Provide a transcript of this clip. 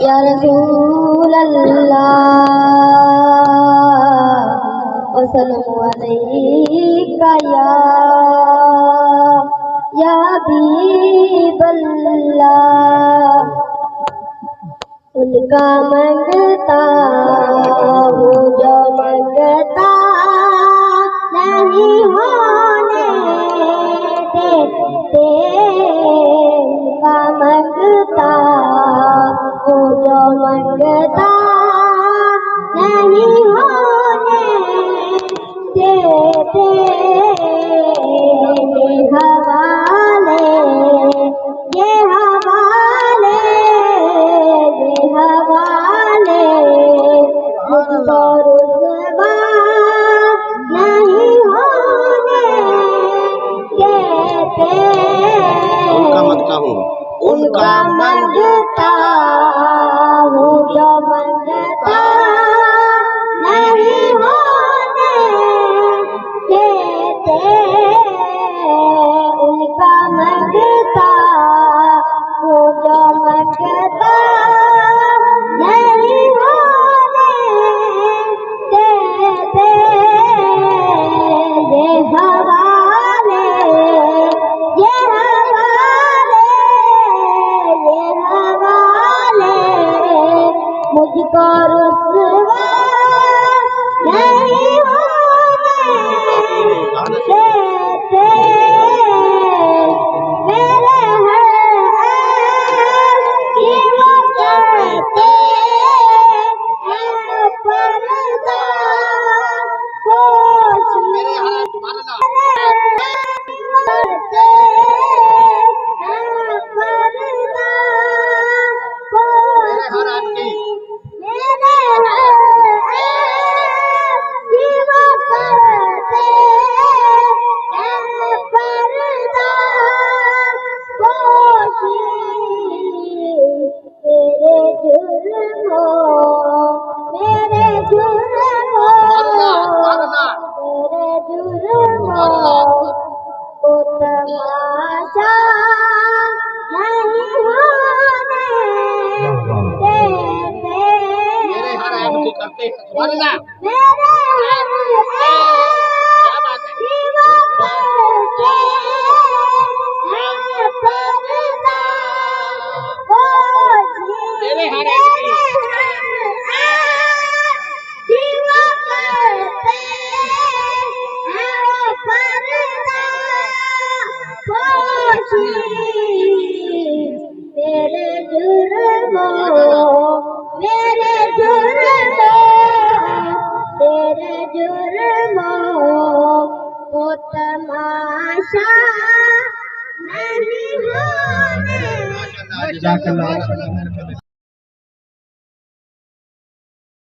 या रसूल अल्लाह वसल्लम अलैका या हबीब अल्लाह। उनका मंगता हूँ जो मंगता नहीं होने देते, उनका मंगता हूँ जो मंगता नहीं होने देते। ये हवाले मुझको रुसवा नहीं होने देते। उनका मंगता हूँ जो मंगता नहीं होने देते। उनका मंगता हूँ जो मंगता नहीं होने देते। ये हवाले मुझको रुसवा नहीं होने देते। मेरे हैं कि वो करते हैं पर्दा पोश, करते हैं पर्दा पोश। मेरे कि वो करते हैं पर्दा पोशी। मेरे जुर्मों को तमाशा नहीं होने देते। मेरे जुर्मों को तमाशा नहीं होने।